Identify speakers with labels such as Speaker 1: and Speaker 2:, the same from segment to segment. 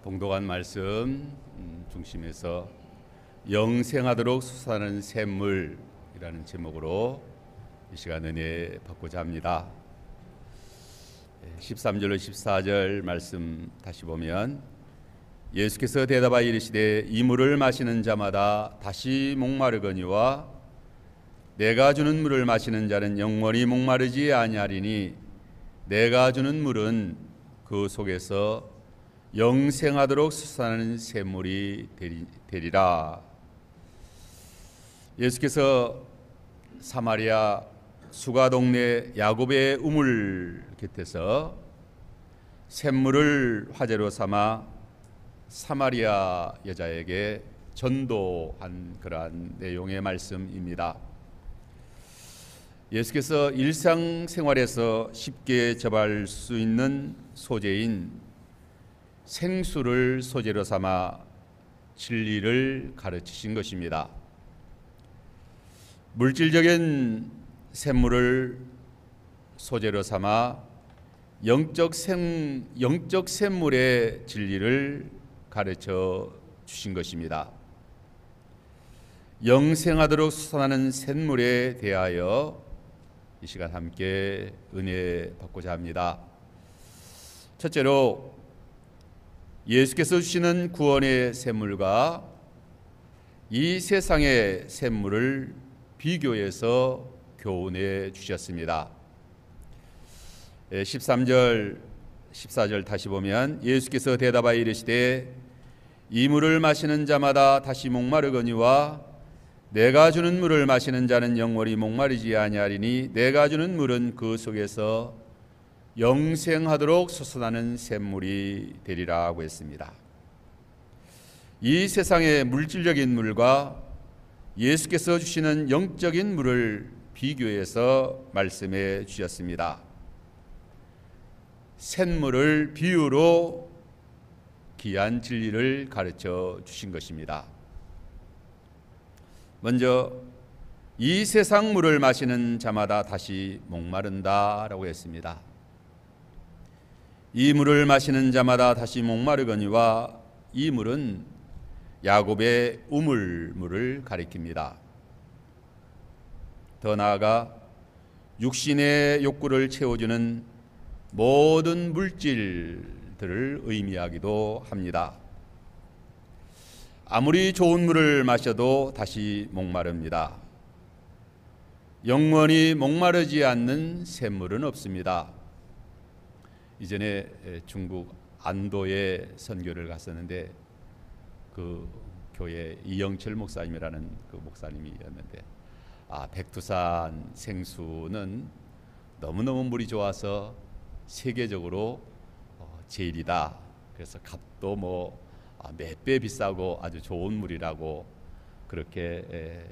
Speaker 1: 봉독한 말씀 중심에서 영생하도록 수사하는 샘물이라는 제목으로 이 시간 은혜 받고자 합니다. 13절로 14절 말씀 다시 보면 예수께서 대답하여 이르시되 이 물을 마시는 자마다 다시 목마르거니와 내가 주는 물을 마시는 자는 영원히 목마르지 아니하리니 내가 주는 물은 그 속에서 영생하도록 솟아나는 샘물이 되리라. 예수께서 사마리아 수가 동네 야곱의 우물 곁에서 샘물을 화제로 삼아 사마리아 여자에게 전도한 그러한 내용의 말씀입니다. 예수께서 일상생활에서 쉽게 접할 수 있는 소재인 생수를 소재로 삼아 진리를 가르치신 것입니다. 물질적인 샘물을 소재로 삼아 영적 샘물의 진리를 가르쳐 주신 것입니다. 영생하도록 솟아나는 샘물에 대하여 이 시간 함께 은혜 받고자 합니다. 첫째로 예수께서 주시는 구원의 샘물과 이 세상의 샘물을 비교해서 교훈해 주셨습니다. 13절 14절 다시 보면 예수께서 대답하여 이르시되 이 물을 마시는 자마다 다시 목마르거니와 내가 주는 물을 마시는 자는 영원히 목마르지 아니하리니 내가 주는 물은 그 속에서 영생하도록 솟아나는 샘물이 되리라고 했습니다. 이 세상의 물질적인 물과 예수께서 주시는 영적인 물을 비교해서 말씀해 주셨습니다. 샘물을 비유로 귀한 진리를 가르쳐 주신 것입니다. 먼저 이 세상 물을 마시는 자마다 다시 목마른다라고 했습니다. 이 물을 마시는 자마다 다시 목마르거니와 이 물은 야곱의 우물물을 가리킵니다. 더 나아가 육신의 욕구를 채워주는 모든 물질들을 의미하기도 합니다. 아무리 좋은 물을 마셔도 다시 목마릅니다. 영원히 목마르지 않는 샘물은 없습니다. 이전에 중국 안도에 선교를 갔었는데 그 교회 이영철 목사님이라는 그 목사님이었는데 백두산 생수는 너무너무 물이 좋아서 세계적으로 제일이다. 그래서 값도 뭐 몇 배 비싸고 아주 좋은 물이라고 그렇게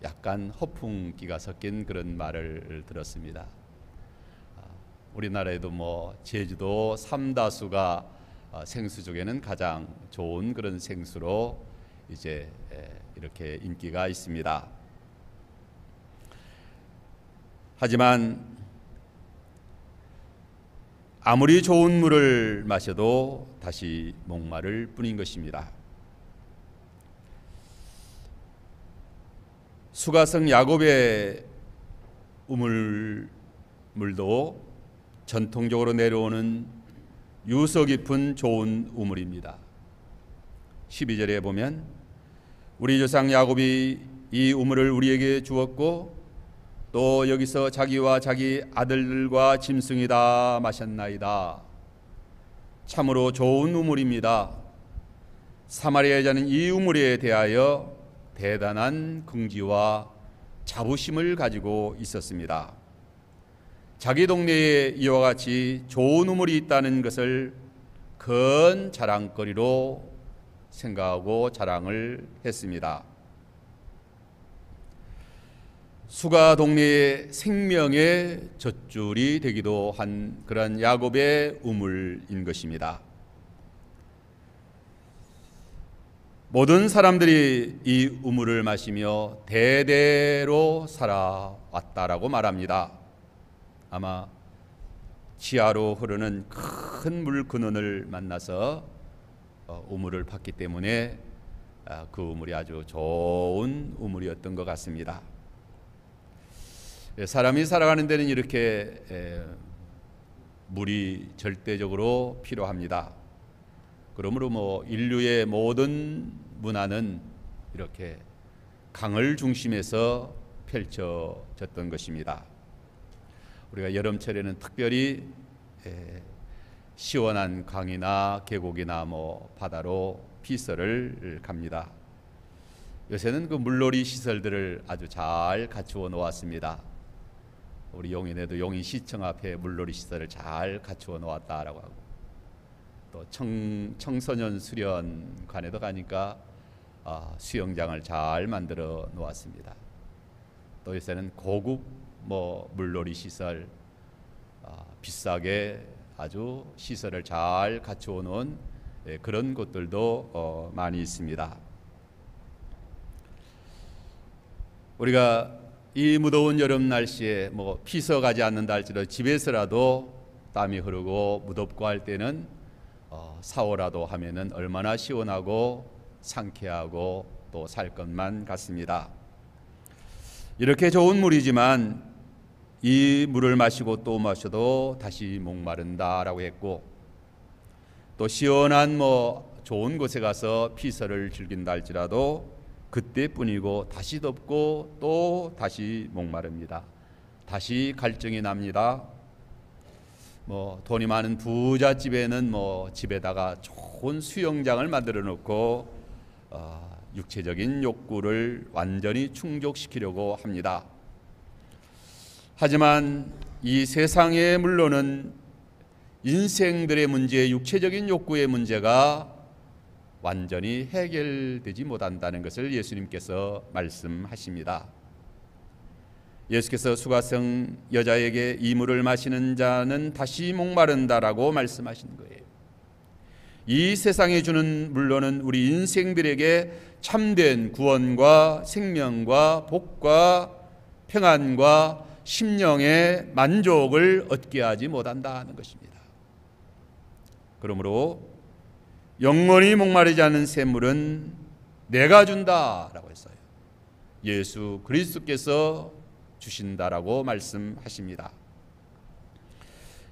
Speaker 1: 약간 허풍기가 섞인 그런 말을 들었습니다. 우리나라에도 뭐 제주도 삼다수가 생수 중에는 가장 좋은 그런 생수로 이제 이렇게 인기가 있습니다. 하지만 아무리 좋은 물을 마셔도 다시 목마를 뿐인 것입니다. 수가성 야곱의 우물물도 전통적으로 내려오는 유서 깊은 좋은 우물입니다. 12절에 보면 우리 조상 야곱이 이 우물을 우리에게 주었고 또 여기서 자기와 자기 아들들과 짐승이 다 마셨나이다. 참으로 좋은 우물입니다. 사마리아 여자는 이 우물에 대하여 대단한 긍지와 자부심을 가지고 있었습니다. 자기 동네에 이와 같이 좋은 우물이 있다는 것을 큰 자랑거리로 생각하고 자랑을 했습니다. 수가 동네의 생명의 젖줄이 되기도 한 그런 야곱의 우물인 것입니다. 모든 사람들이 이 우물을 마시며 대대로 살아왔다라고 말합니다. 아마 지하로 흐르는 큰 물 근원을 만나서 우물을 팠기 때문에 그 우물이 아주 좋은 우물이었던 것 같습니다. 사람이 살아가는 데는 이렇게 물이 절대적으로 필요합니다. 그러므로 인류의 모든 문화는 이렇게 강을 중심에서 펼쳐졌던 것입니다. 우리가 여름철에는 특별히 시원한 강이나 계곡이나 바다로 피서를 갑니다. 요새는 그 물놀이 시설들을 아주 잘 갖추어 놓았습니다. 우리 용인에도 용인시청 앞에 물놀이 시설을 잘 갖추어 놓았다라고 하고, 또 청소년 수련관에도 가니까 수영장을 잘 만들어 놓았습니다. 또 요새는 고급 물놀이 시설, 비싸게 아주 시설을 잘 갖추어 놓은 그런 곳들도 많이 있습니다. 우리가 이 무더운 여름 날씨에 피서 가지 않는다 할지라도 집에서라도 땀이 흐르고 무덥고 할 때는 샤워라도 하면은 얼마나 시원하고 상쾌하고 또 살 것만 같습니다. 이렇게 좋은 물이지만 이 물을 마시고 또 마셔도 다시 목마른다라고 했고, 또 시원한 좋은 곳에 가서 피서를 즐긴다 할지라도 그때뿐이고 다시 덥고 또 다시 목마릅니다. 다시 갈증이 납니다. 돈이 많은 부잣집에는 집에다가 좋은 수영장을 만들어 놓고 육체적인 욕구를 완전히 충족시키려고 합니다. 하지만 이 세상의 물론은 인생들의 문제, 육체적인 욕구의 문제가 완전히 해결되지 못한다는 것을 예수님께서 말씀하십니다. 예수께서 수가성 여자에게 이 물을 마시는 자는 다시 목마른다라고 말씀하신 거예요. 이 세상에 주는 물론은 우리 인생들에게 참된 구원과 생명과 복과 평안과 심령의 만족을 얻게 하지 못한다는 것입니다. 그러므로 영원히 목마르지 않은 샘물은 내가 준다라고 했어요. 예수 그리스도께서 주신다라고 말씀하십니다.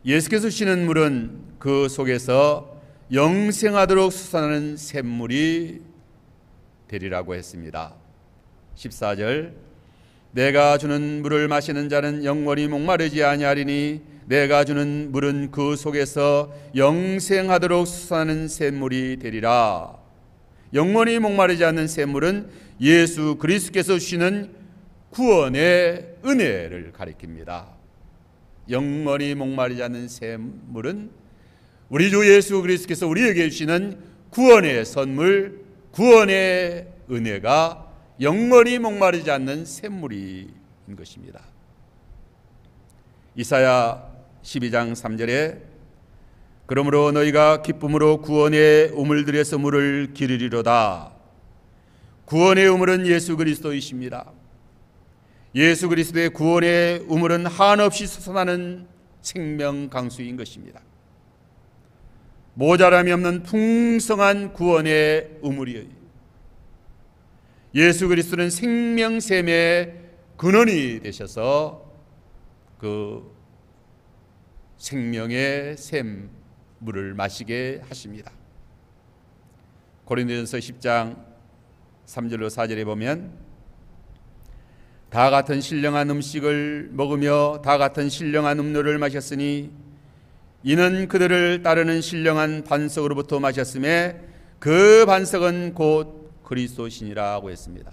Speaker 1: 예수께서 주시는 물은 그 속에서 영생하도록 솟아나는 샘물이 되리라고 했습니다. 14절, 내가 주는 물을 마시는 자는 영원히 목마르지 아니하리니 내가 주는 물은 그 속에서 영생하도록 솟아나는 샘물이 되리라. 영원히 목마르지 않는 샘물은 예수 그리스도께서 주시는 구원의 은혜를 가리킵니다. 영원히 목마르지 않는 샘물은 우리 주 예수 그리스도께서 우리에게 주시는 구원의 선물, 구원의 은혜가 영원히 목마르지 않는 샘물인 것입니다. 이사야 12장 3절에 그러므로 너희가 기쁨으로 구원의 우물들에서 물을 기르리로다. 구원의 우물은 예수 그리스도이십니다. 예수 그리스도의 구원의 우물은 한없이 솟아나는 생명 강수인 것입니다. 모자람이 없는 풍성한 구원의 우물이에요. 예수 그리스도는 생명샘의 근원이 되셔서 그 생명의 샘 물을 마시게 하십니다. 고린도전서 10장 3절로 4절에 보면 다 같은 신령한 음식을 먹으며 다 같은 신령한 음료를 마셨으니 이는 그들을 따르는 신령한 반석으로부터 마셨음에 그 반석은 곧 그리스도시니라고 했습니다.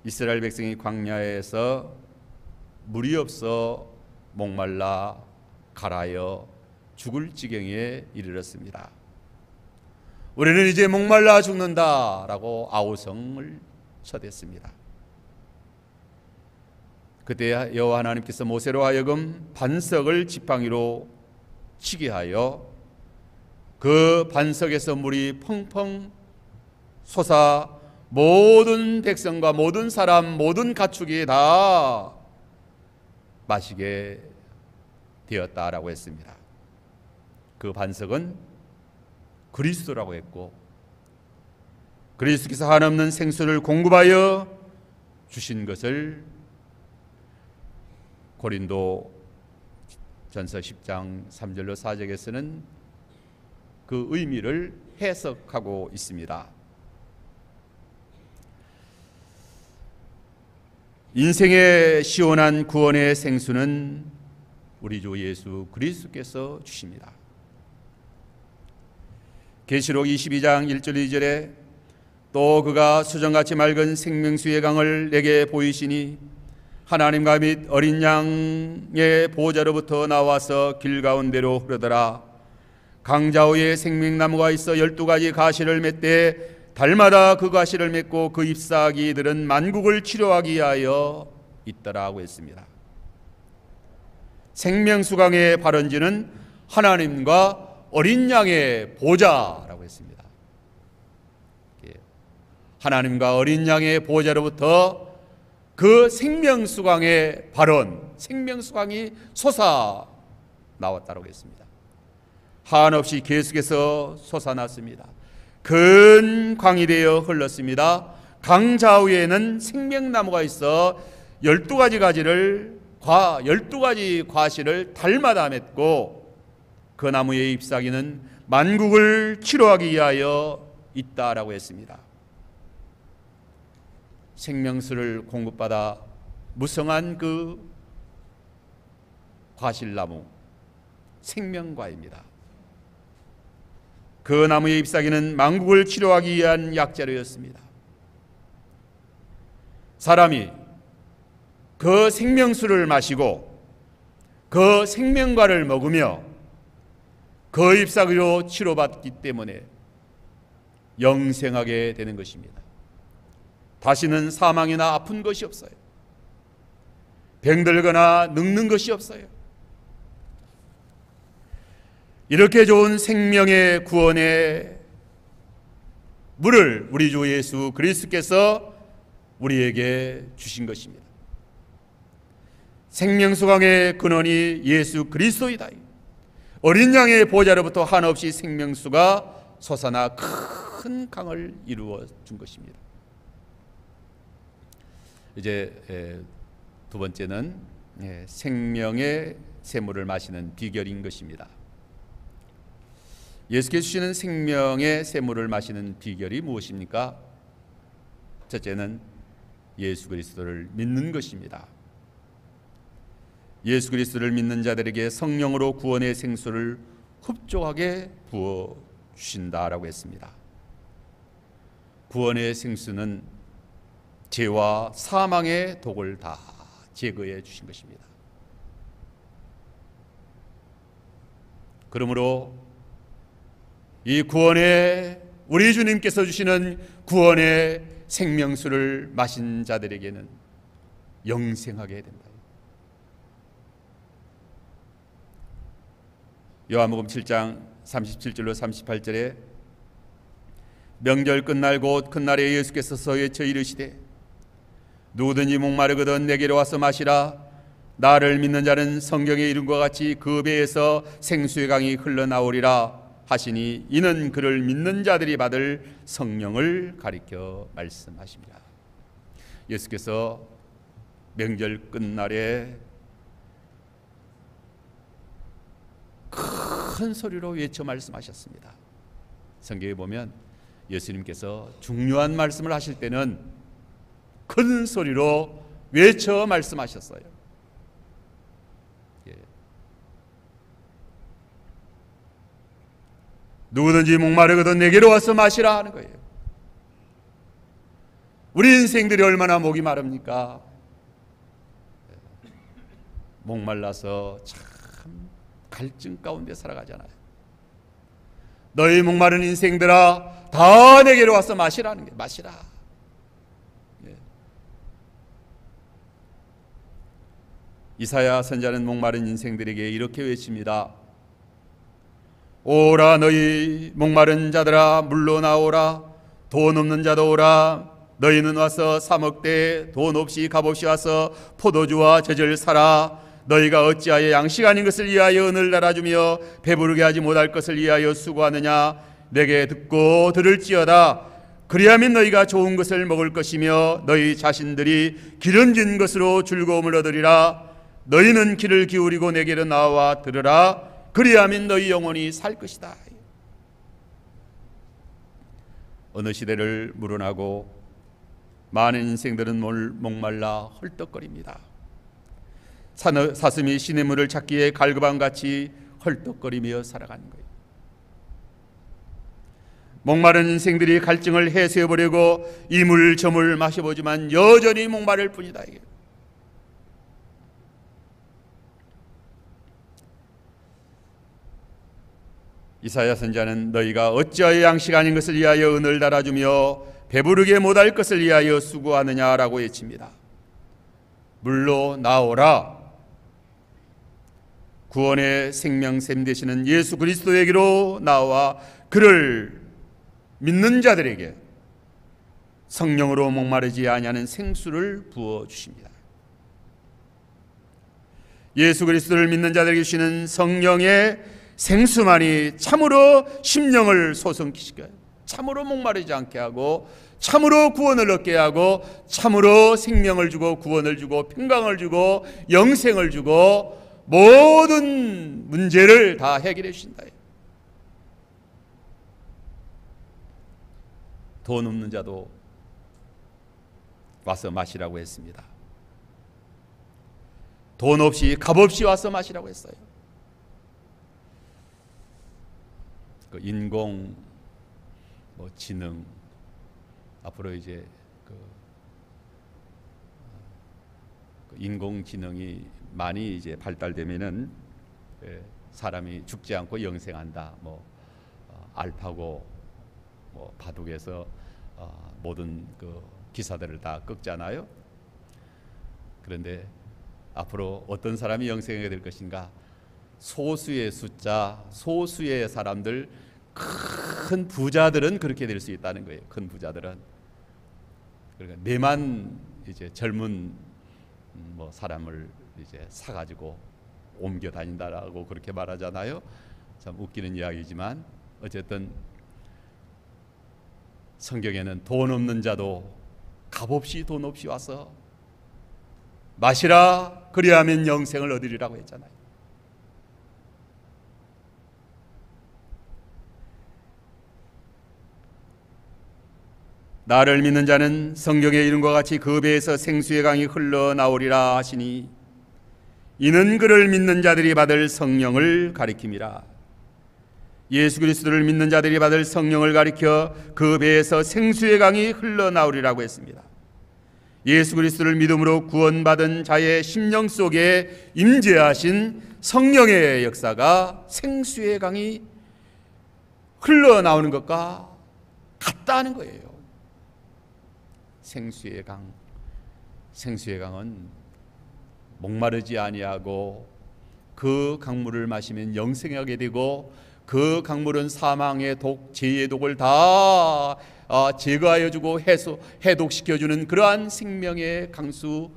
Speaker 1: 이스라엘 백성이 광야에서 물이 없어 목말라 가라여 죽을 지경에 이르렀습니다. 우리는 이제 목말라 죽는다라고 아우성을 쳐댔습니다. 그때 여호와 하나님께서 모세로 하여금 반석을 지팡이로 치게 하여 그 반석에서 물이 펑펑 솟아 모든 백성과 모든 사람 모든 가축이 다 마시게 되었다라고 했습니다. 그 반석은 그리스도라고 했고, 그리스도께서 한없는 생수를 공급하여 주신 것을 고린도 전서 10장 3절로 4절에서는 그 의미를 해석하고 있습니다. 인생의 시원한 구원의 생수는 우리 주 예수 그리스도께서 주십니다. 계시록 22장 1절 2절에 또 그가 수정같이 맑은 생명수의 강을 내게 보이시니 하나님과 및 어린 양의 보호자로부터 나와서 길 가운데로 흐르더라. 강 좌우에 생명나무가 있어 12가지 가시를 맺되 달마다 그 가시를 맺고 그 잎사귀들은 만국을 치료하기 위하여 있더라고 했습니다. 생명수강의 발원지는 하나님과 어린 양의 보좌라고 했습니다. 하나님과 어린 양의 보좌로부터 그 생명수강의 발원, 생명수강이 솟아 나왔다고 했습니다. 한없이 계속해서 솟아났습니다. 큰 강이 되어 흘렀습니다. 강 좌우에는 생명나무가 있어 12가지 과실을 달마다 맺고 그 나무의 잎사귀는 만국을 치료하기 위하여 있다라고 했습니다. 생명수를 공급받아 무성한 그 과실나무 생명과입니다. 그 나무의 잎사귀는 만국을 치료하기 위한 약재료였습니다. 사람이 그 생명수를 마시고 그 생명과를 먹으며 그 잎사귀로 치료받기 때문에 영생하게 되는 것입니다. 다시는 사망이나 아픈 것이 없어요. 병들거나 늙는 것이 없어요. 이렇게 좋은 생명의 구원의 물을 우리 주 예수 그리스도께서 우리에게 주신 것입니다. 생명수강의 근원이 예수 그리스도이다. 어린 양의 보좌로부터 한없이 생명수가 솟아나 큰 강을 이루어 준 것입니다. 이제 두 번째는 생명의 샘물을 마시는 비결인 것입니다. 예수께서 주시는 생명의 샘물을 마시는 비결이 무엇입니까? 첫째는 예수 그리스도를 믿는 것입니다. 예수 그리스도를 믿는 자들에게 성령으로 구원의 생수를 흡족하게 부어 주신다라고 했습니다. 구원의 생수는 죄와 사망의 독을 다 제거해 주신 것입니다. 그러므로 이 구원의 우리 주님께서 주시는 구원의 생명수를 마신 자들에게는 영생하게 된다. 요한복음 7장 37절로 38절에 명절 끝날 곧 큰 날에 예수께서 외쳐 이르시되 누구든지 목마르거든 내게로 와서 마시라. 나를 믿는 자는 성경에 이룬 것 같이 그 배에서 생수의 강이 흘러나오리라 하시니 이는 그를 믿는 자들이 받을 성령을 가리켜 말씀하십니다. 예수께서 명절 끝날에 큰 소리로 외쳐 말씀하셨습니다. 성경에 보면 예수님께서 중요한 말씀을 하실 때는 큰 소리로 외쳐 말씀하셨어요. 누구든지 목마르거든 내게로 와서 마시라 하는 거예요. 우리 인생들이 얼마나 목이 마릅니까? 목말라서 참 갈증 가운데 살아가잖아요. 너희 목마른 인생들아 다 내게로 와서 마시라는 게 마시라. 이사야 선지자는 목마른 인생들에게 이렇게 외칩니다. 오라 너희 목마른 자들아 물로 나오라. 돈 없는 자도 오라. 너희는 와서 사 먹되 돈 없이 값없이 와서 포도주와 젖을 사라. 너희가 어찌하여 양식 아닌 것을 위하여 은을 달아주며 배부르게 하지 못할 것을 위하여 수고하느냐. 내게 듣고 들을지어다. 그리하면 너희가 좋은 것을 먹을 것이며 너희 자신들이 기름진 것으로 즐거움을 얻으리라. 너희는 귀를 기울이고 내게로 나와 들으라. 그리하면 너희 영혼이 살 것이다. 어느 시대를 물어나고 많은 인생들은 목말라 헐떡거립니다. 사슴이 시냇물을 찾기에 갈급함같이 헐떡거리며 살아가는 거예요. 목마른 인생들이 갈증을 해소해보려고 이물 저물 마셔보지만 여전히 목마를 뿐이다. 이사야 선지자는 너희가 어찌하여 양식 아닌 것을 위하여 은을 달아주며 배부르게 못할 것을 위하여 수고하느냐라고 외칩니다. 물로 나오라. 구원의 생명샘 되시는 예수 그리스도에게로 나와 그를 믿는 자들에게 성령으로 목마르지 아니하는 생수를 부어 주십니다. 예수 그리스도를 믿는 자들에게 주시는 성령의 생수만이 참으로 심령을 소성시켜요. 참으로 목마르지 않게 하고 참으로 구원을 얻게 하고 참으로 생명을 주고 구원을 주고 평강을 주고 영생을 주고 모든 문제를 다 해결해 주신다. 돈 없는 자도 와서 마시라고 했습니다. 돈 없이 값 없이 와서 마시라고 했어요. 그 인공 지능 앞으로 이제 그 인공지능이 많이 이제 발달되면은 사람이 죽지 않고 영생한다. 알파고 바둑에서 모든 그 기사들을 다 꺾잖아요. 그런데 앞으로 어떤 사람이 영생하게 될 것인가? 소수의 숫자, 소수의 사람들, 큰 부자들은 그렇게 될 수 있다는 거예요. 큰 부자들은. 그러니까 내만 이제 젊은 사람을 이제 사가지고 옮겨 다닌다라고 그렇게 말하잖아요. 참 웃기는 이야기지만 어쨌든 성경에는 돈 없는 자도 값없이 돈 없이 와서 마시라. 그리하면 영생을 얻으리라고 했잖아요. 나를 믿는 자는 성경의 이름과 같이 그 배에서 생수의 강이 흘러나오리라 하시니 이는 그를 믿는 자들이 받을 성령을 가리킴이라. 예수 그리스도를 믿는 자들이 받을 성령을 가리켜 그 배에서 생수의 강이 흘러나오리라고 했습니다. 예수 그리스도를 믿음으로 구원받은 자의 심령 속에 임재하신 성령의 역사가 생수의 강이 흘러나오는 것과 같다는 거예요. 생수의 강, 생수의 강은 목마르지 아니하고 그 강물을 마시면 영생하게 되고 그 강물은 사망의 독, 죄의 독을 다 제거하여주고 해독시켜주는 그러한 생명의 강수,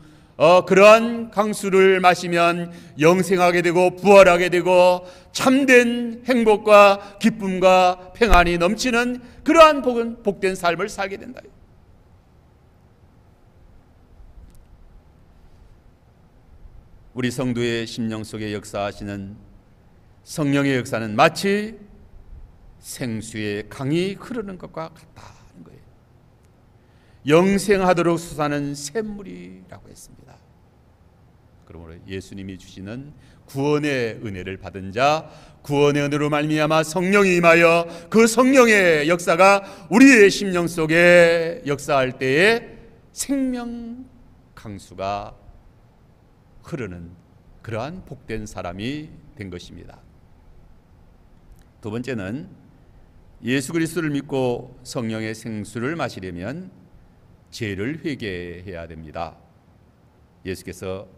Speaker 1: 그러한 강수를 마시면 영생하게 되고 부활하게 되고 참된 행복과 기쁨과 평안이 넘치는 그러한 복된 삶을 살게 된다. 우리 성도의 심령 속에 역사하시는 성령의 역사는 마치 생수의 강이 흐르는 것과 같다는 거예요. 영생하도록 솟아는 샘물이라고 했습니다. 그러므로 예수님이 주시는 구원의 은혜를 받은 자, 구원의 은혜로 말미암아 성령이 임하여 그 성령의 역사가 우리의 심령 속에 역사할 때에 생명 강수가 흐르는 그러한 복된 사람이 된 것입니다. 두 번째는 예수 그리스도를 믿고 성령의 생수를 마시려면 죄를 회개해야 됩니다. 예수께서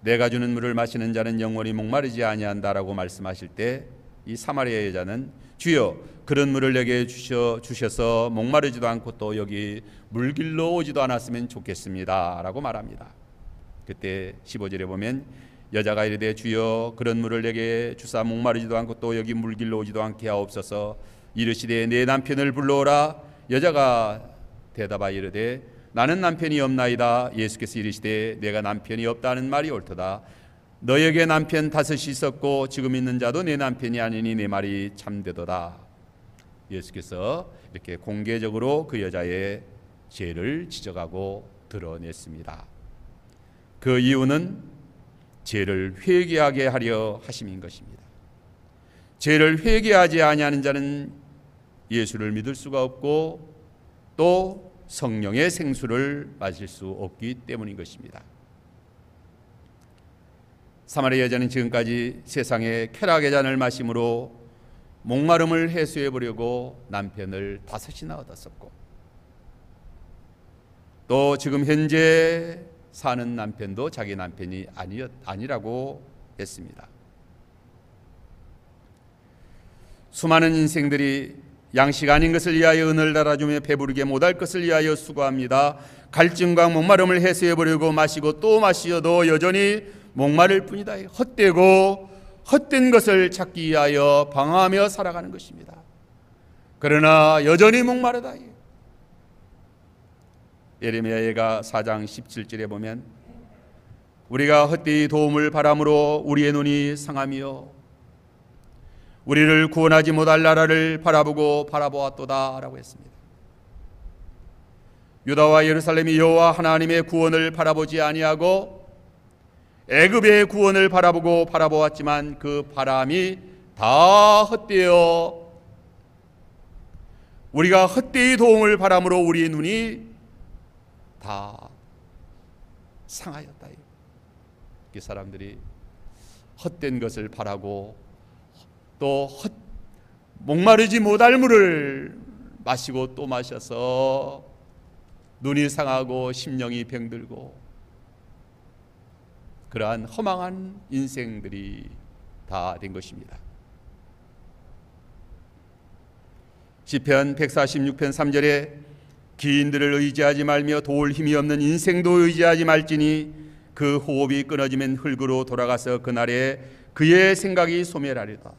Speaker 1: 내가 주는 물을 마시는 자는 영원히 목마르지 아니한다라고 말씀하실 때 이 사마리아 여자는 주여 그런 물을 내게 주셔서 목마르지도 않고 또 여기 물길로 오지도 않았으면 좋겠습니다 라고 말합니다. 그때 15절에 보면 여자가 이르되 주여 그런 물을 내게 주사 목마르지도 않고 또 여기 물길로 오지도 않게 하옵소서. 이르시되 내 남편을 불러오라. 여자가 대답하여 이르되 나는 남편이 없나이다. 예수께서 이르시되 내가 남편이 없다는 말이 옳도다. 너에게 남편 5이 있었고 지금 있는 자도 내 남편이 아니니 내 말이 참되도다. 예수께서 이렇게 공개적으로 그 여자의 죄를 지적하고 드러냈습니다. 그 이유는 죄를 회개하게 하려 하심인 것입니다. 죄를 회개하지 아니하는 자는 예수를 믿을 수가 없고 또 성령의 생수를 마실 수 없기 때문인 것입니다. 사마리아 여자는 지금까지 세상의 쾌락의 잔을 마심으로 목마름을 해소해 보려고 남편을 5이나 얻었었고 또 지금 현재 사는 남편도 자기 남편이 아니라고 했습니다. 수많은 인생들이 양식 아닌 것을 위하여 은을 달아주며 배부르게 못할 것을 위하여 수고합니다. 갈증과 목마름을 해소해 보려고 마시고 또 마시어도 여전히 목마를 뿐이다. 헛되고 헛된 것을 찾기 위하여 방황하며 살아가는 것입니다. 그러나 여전히 목마르다. 예레미야가 4장 17절에 보면 우리가 헛되이 도움을 바람으로 우리의 눈이 상하며 우리를 구원하지 못할 나라를 바라보았도다 라고 했습니다. 유다와 예루살렘이 여호와 하나님의 구원을 바라보지 아니하고 애굽의 구원을 바라보았지만 그 바람이 다 헛되어 우리가 헛되이 도움을 바람으로 우리의 눈이 다 상하였다. 이 사람들이 헛된 것을 바라고 또 목마르지 못할 물을 마시고 또 마셔서 눈이 상하고 심령이 병들고 그러한 허망한 인생들이 다 된 것입니다. 시편 146편 3절에 기인들을 의지하지 말며 도울 힘이 없는 인생도 의지하지 말지니 그 호흡이 끊어지면 흙으로 돌아가서 그날에 그의 생각이 소멸하리다.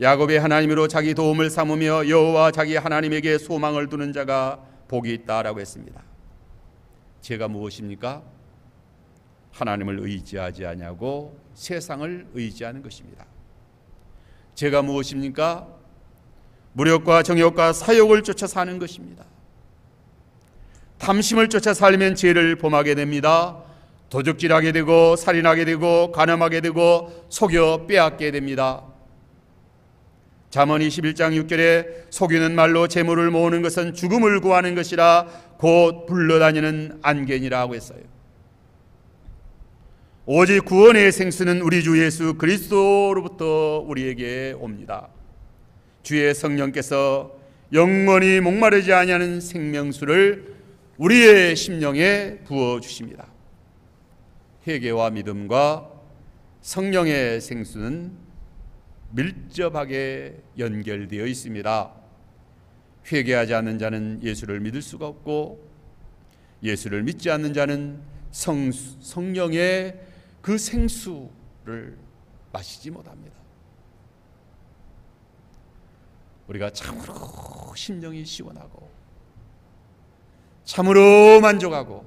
Speaker 1: 야곱의 하나님으로 자기 도움을 삼으며 여호와 자기 하나님에게 소망을 두는 자가 복이 있다라고 했습니다. 죄가 무엇입니까? 하나님을 의지하지 아니하고 세상을 의지하는 것입니다. 죄가 무엇입니까? 무력과 정욕과 사욕을 쫓아 사는 것입니다. 탐심을 쫓아 살면 죄를 범하게 됩니다. 도적질하게 되고 살인하게 되고 간음하게 되고 속여 빼앗게 됩니다. 잠언 21장 6절에 속이는 말로 재물을 모으는 것은 죽음을 구하는 것이라 곧 불러다니는 안개니라고 했어요. 오직 구원의 생수는 우리 주 예수 그리스도로부터 우리에게 옵니다. 주의 성령께서 영원히 목마르지 아니하는 생명수를 우리의 심령에 부어주십니다. 회개와 믿음과 성령의 생수는 밀접하게 연결되어 있습니다. 회개하지 않는 자는 예수를 믿을 수가 없고 예수를 믿지 않는 자는 성령의 그 생수를 마시지 못합니다. 우리가 참으로 심령이 시원하고 참으로 만족하고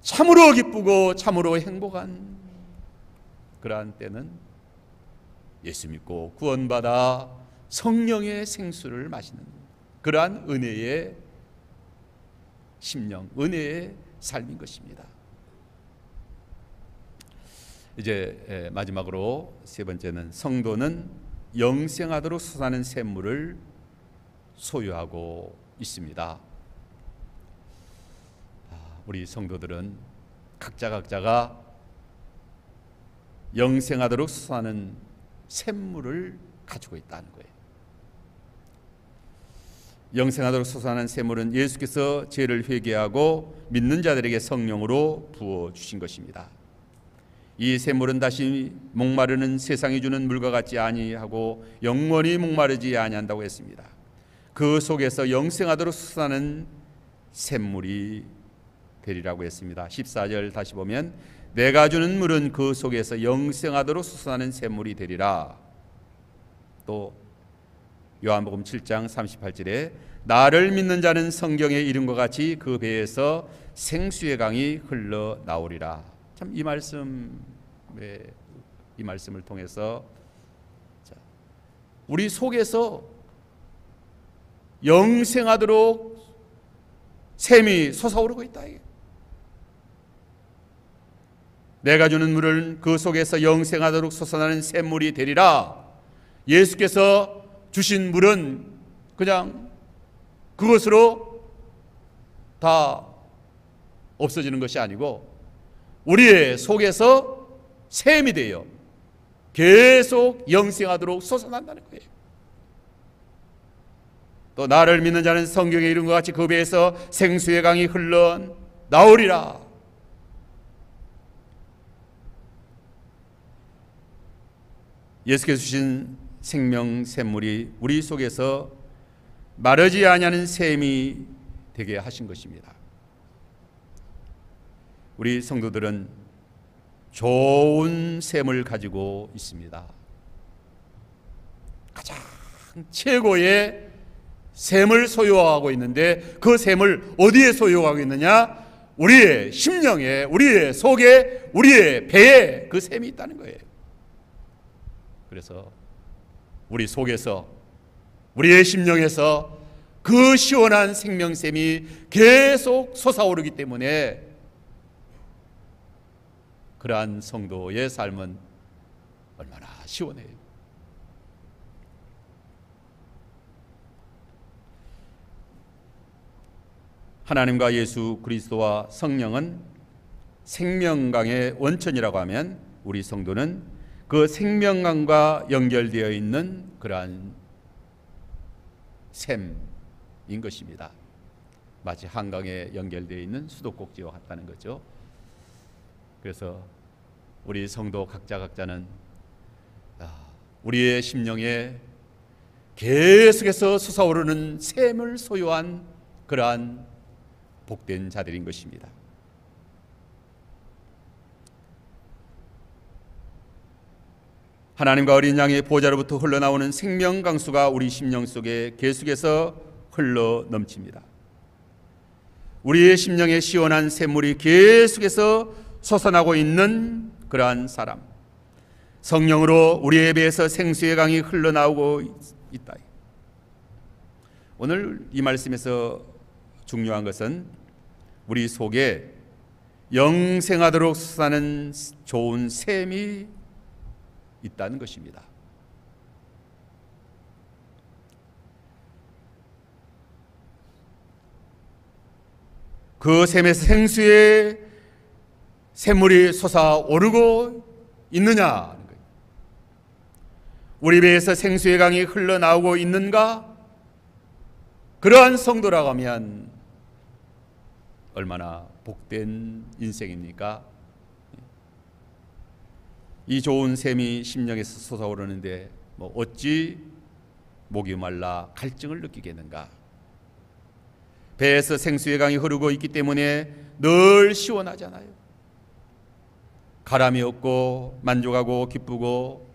Speaker 1: 참으로 기쁘고 참으로 행복한 그러한 때는 예수 믿고 구원받아 성령의 생수를 마시는 그러한 은혜의 심령, 은혜의 삶인 것입니다. 이제 마지막으로 세 번째는 성도는 영생하도록 솟아나는 샘물을 소유하고 있습니다. 우리 성도들은 각자가 영생하도록 솟아나는 샘물을 가지고 있다는 거예요. 영생하도록 솟아나는 샘물은 예수께서 죄를 회개하고 믿는 자들에게 성령으로 부어주신 것입니다. 이 샘물은 다시 목마르는 세상이 주는 물과 같지 아니하고 영원히 목마르지 아니한다고 했습니다. 그 속에서 영생하도록 솟아나는 샘물이 되리라고 했습니다. 14절 다시 보면 내가 주는 물은 그 속에서 영생하도록 솟아나는 샘물이 되리라. 또 요한복음 7장 38절에 나를 믿는 자는 성경의 이름과 같이 그 배에서 생수의 강이 흘러나오리라. 참 이 말씀을 통해서 우리 속에서 영생하도록 샘이 솟아오르고 있다. 내가 주는 물은 그 속에서 영생하도록 솟아나는 샘물이 되리라. 예수께서 주신 물은 그냥 그것으로 다 없어지는 것이 아니고 우리의 속에서 샘이 되어 계속 영생하도록 솟아난다는 거예요. 또 나를 믿는 자는 성경의 이름과 같이 그 배에서 생수의 강이 흘러나오리라. 예수께서 주신 생명 샘물이 우리 속에서 마르지 아니하는 샘이 되게 하신 것입니다. 우리 성도들은 좋은 샘을 가지고 있습니다. 가장 최고의 샘을 소유하고 있는데 그 샘을 어디에 소유하고 있느냐? 우리의 심령에, 우리의 속에, 우리의 배에 그 샘이 있다는 거예요. 그래서 우리 속에서, 우리의 심령에서 그 시원한 생명샘이 계속 솟아오르기 때문에 그러한 성도의 삶은 얼마나 시원해요. 하나님과 예수 그리스도와 성령은 생명강의 원천이라고 하면 우리 성도는 그 생명강과 연결되어 있는 그러한 샘인 것입니다. 마치 한강에 연결되어 있는 수도꼭지와 같다는 거죠. 그래서 우리 성도 각자는 우리의 심령에 계속해서 솟아오르는 샘을 소유한 그러한 복된 자들인 것입니다. 하나님과 어린 양의 보좌로부터 흘러나오는 생명 강수가 우리 심령 속에 계속해서 흘러 넘칩니다. 우리의 심령에 시원한 샘물이 계속해서 솟아나고 있는 그러한 사람, 성령으로 우리의 배에서 생수의 강이 흘러나오고 있다. 오늘 이 말씀에서 중요한 것은 우리 속에 영생하도록 솟아나는 좋은 샘이 있다는 것입니다. 그 샘에서 생수의 샘물이 솟아오르고 있느냐? 우리 배에서 생수의 강이 흘러나오고 있는가? 그러한 성도라고 하면 얼마나 복된 인생입니까? 이 좋은 샘이 심령에서 솟아오르는데 어찌 목이 말라 갈증을 느끼겠는가? 배에서 생수의 강이 흐르고 있기 때문에 늘 시원하잖아요. 가람이 없고 만족하고 기쁘고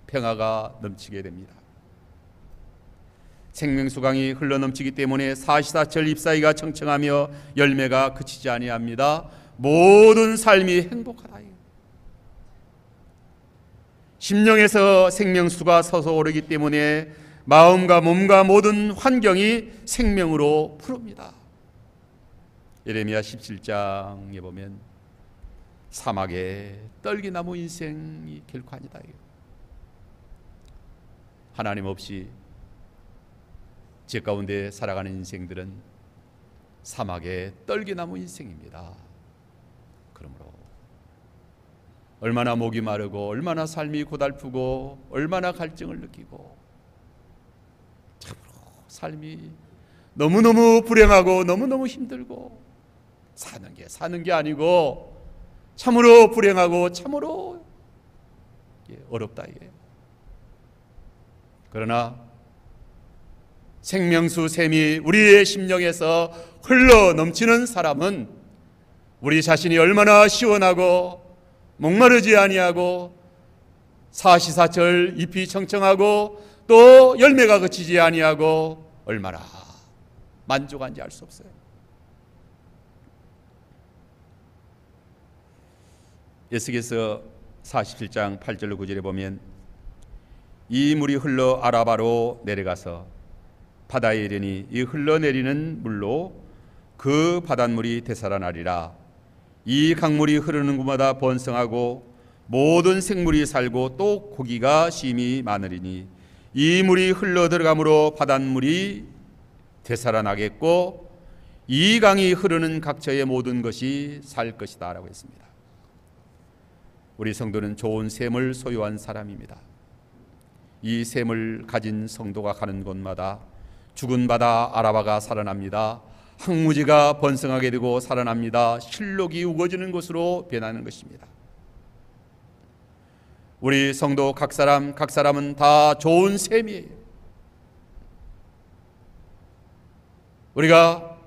Speaker 1: 평화가 넘치게 됩니다. 생명수강이 흘러넘치기 때문에 사시사철 잎사귀가 청청하며 열매가 그치지 아니합니다. 모든 삶이 행복하다. 심령에서 생명수가 솟아오르기 때문에 마음과 몸과 모든 환경이 생명으로 푸릅니다. 예레미야 17장에 보면 사막에 떨기나무 인생이 결코 아니다. 하나님 없이 죄 가운데 살아가는 인생들은 사막의 떨기나무 인생입니다. 그러므로 얼마나 목이 마르고 얼마나 삶이 고달프고 얼마나 갈증을 느끼고 참으로 삶이 너무너무 불행하고 너무너무 힘들고 사는 게 아니고 참으로 불행하고 참으로 어렵다 이게. 그러나 생명수 샘이 우리의 심령에서 흘러 넘치는 사람은 우리 자신이 얼마나 시원하고 목마르지 아니하고 사시사철 잎이 청청하고 또 열매가 그치지 아니하고 얼마나 만족한지 알 수 없어요. 에스겔서 47장 8절로 9절에 보면 이 물이 흘러 아라바로 내려가서 바다에 이르니 이 흘러내리는 물로 그 바닷물이 되살아나리라. 이 강물이 흐르는 곳마다 번성하고 모든 생물이 살고 또 고기가 심히 많으리니 이 물이 흘러 들어가므로 바닷물이 되살아나겠고 이 강이 흐르는 각처의 모든 것이 살 것이다 라고 했습니다. 우리 성도는 좋은 샘을 소유한 사람입니다. 이 샘을 가진 성도가 가는 곳마다 죽은 바다 아라바가 살아납니다. 항무지가 번성하게 되고 살아납니다. 실록이 우거지는 곳으로 변하는 것입니다. 우리 성도 각 사람은 다 좋은 샘이에요. 우리가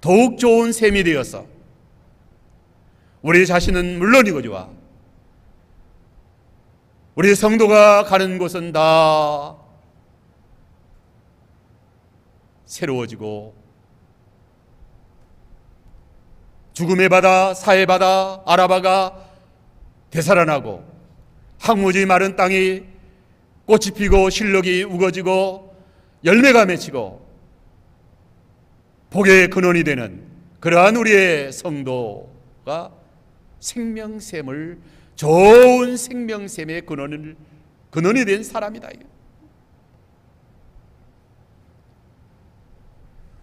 Speaker 1: 더욱 좋은 샘이 되어서 우리 자신은 물론이거니와 우리 성도가 가는 곳은 다 새로워지고 죽음의 바다, 사해 바다, 아라바가 되살아나고 항무지 마른 땅이 꽃이 피고 실록이 우거지고 열매가 맺히고 복의 근원이 되는 그러한 우리의 성도가 생명샘을 좋은 생명샘의 근원이 된 사람이다.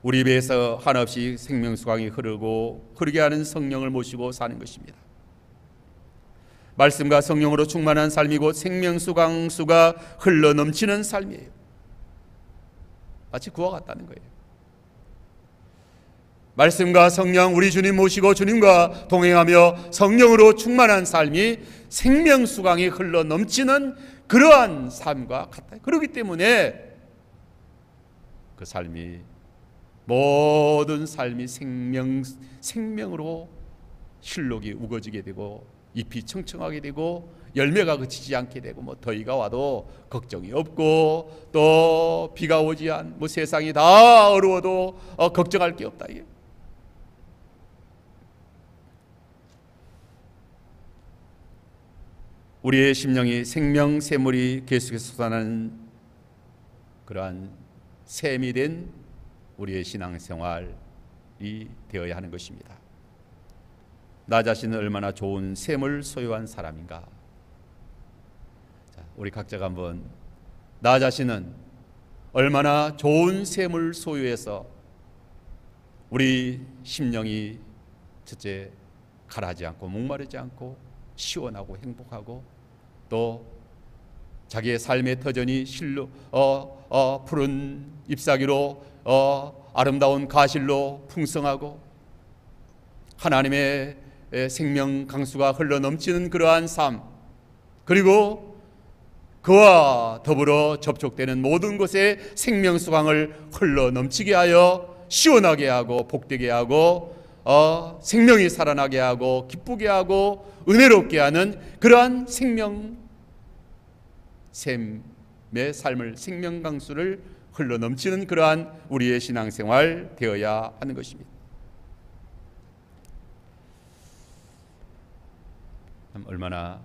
Speaker 1: 우리 배에서 한없이 생명수강이 흐르게 하는 성령을 모시고 사는 것입니다. 말씀과 성령으로 충만한 삶이 곧 생명수강수가 흘러넘치는 삶이에요. 마치 그와 같다는 거예요. 말씀과 성령, 우리 주님 모시고 주님과 동행하며 성령으로 충만한 삶이 생명수강이 흘러넘치는 그러한 삶과 같다. 그렇기 때문에 그 삶이 모든 삶이 생명으로 실록이 우거지게 되고 잎이 청청하게 되고 열매가 그치지 않게 되고 뭐 더위가 와도 걱정이 없고 또 비가 오지 않 세상이 다 어려워도 걱정할 게 없다. 이게. 우리의 심령이 생명 샘물이 계속해서 솟아나는 그러한 샘이 된 우리의 신앙생활이 되어야 하는 것입니다. 나 자신은 얼마나 좋은 샘을 소유한 사람인가. 자, 우리 각자가 한번 나 자신은 얼마나 좋은 샘을 소유해서 우리 심령이 첫째 가라지 않고 목마르지 않고 시원하고 행복하고 또 자기의 삶의 터전이 실로 푸른 잎사귀로 아름다운 가실로 풍성하고 하나님의 생명 강수가 흘러넘치는 그러한 삶, 그리고 그와 더불어 접촉되는 모든 곳에 생명수강을 흘러넘치게 하여 시원하게 하고 복되게 하고 생명이 살아나게 하고 기쁘게 하고 은혜롭게 하는 그러한 샘의 삶을 생명 강수를 흘러넘치는 그러한 우리의 신앙생활 되어야 하는 것입니다. 얼마나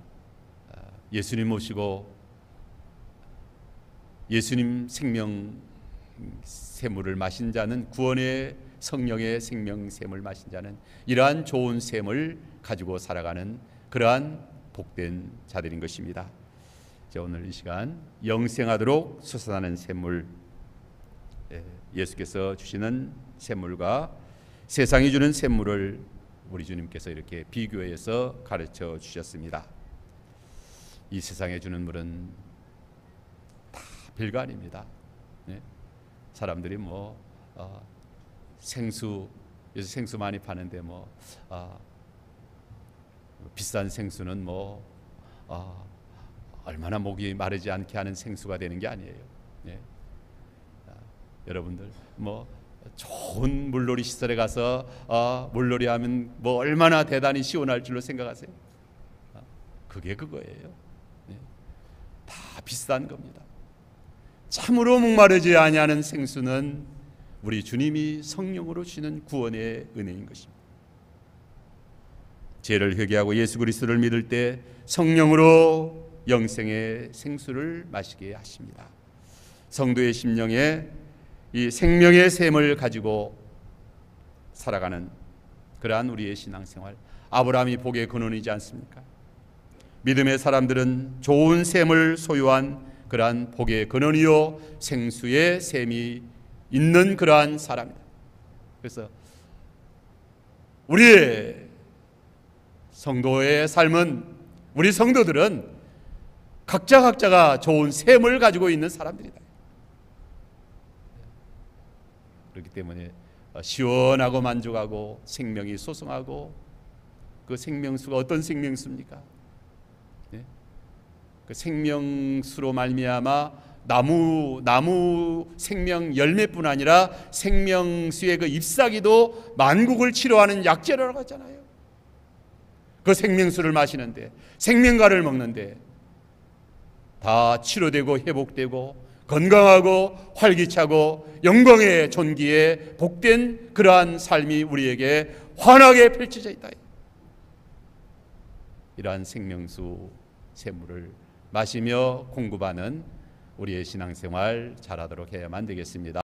Speaker 1: 예수님 모시고 예수님 생명 샘물을 마신 자는 구원의 성령의 생명 샘을 마신 자는 이러한 좋은 샘을 가지고 살아가는 그러한 복된 자들인 것입니다. 오늘 이 시간 영생하도록 솟아나는 샘물, 예수께서 주시는 샘물과 세상이 주는 샘물을 우리 주님께서 이렇게 비교해서 가르쳐 주셨습니다. 이 세상에 주는 물은 다 별거 아닙니다. 사람들이 생수, 요새 생수 많이 파는데 비싼 생수는 얼마나 목이 마르지 않게 하는 생수가 되는 게 아니에요. 여러분들 좋은 물놀이 시설에 가서 물놀이 하면 얼마나 대단히 시원할 줄로 생각하세요? 그게 그거예요. 다 비싼 겁니다. 참으로 목마르지 아니하는 생수는 우리 주님이 성령으로 주시는 구원의 은혜인 것입니다. 죄를 회개하고 예수 그리스도를 믿을 때 성령으로 영생의 생수를 마시게 하십니다. 성도의 심령에 이 생명의 샘을 가지고 살아가는 그러한 우리의 신앙생활, 아브라함이 복의 근원이지 않습니까? 믿음의 사람들은 좋은 샘을 소유한 그러한 복의 근원이요 생수의 샘이 있는 그러한 사람이다. 그래서 우리의 성도의 삶은, 우리 성도들은 각자가 좋은 샘을 가지고 있는 사람들이다. 그렇기 때문에 시원하고 만족하고 생명이 솟성하고, 그 생명수가 어떤 생명수입니까? 네? 그 생명수로 말미암아 나무 생명 열매뿐 아니라 생명수의 그 잎사귀도 만국을 치료하는 약재라고 하잖아요. 그 생명수를 마시는데, 생명과를 먹는데 다 치료되고 회복되고 건강하고 활기차고 영광의 존귀에 복된 그러한 삶이 우리에게 환하게 펼쳐져 있다. 이러한 생명수 샘물을 마시며 공급하는 우리의 신앙생활 잘하도록 해야만 되겠습니다.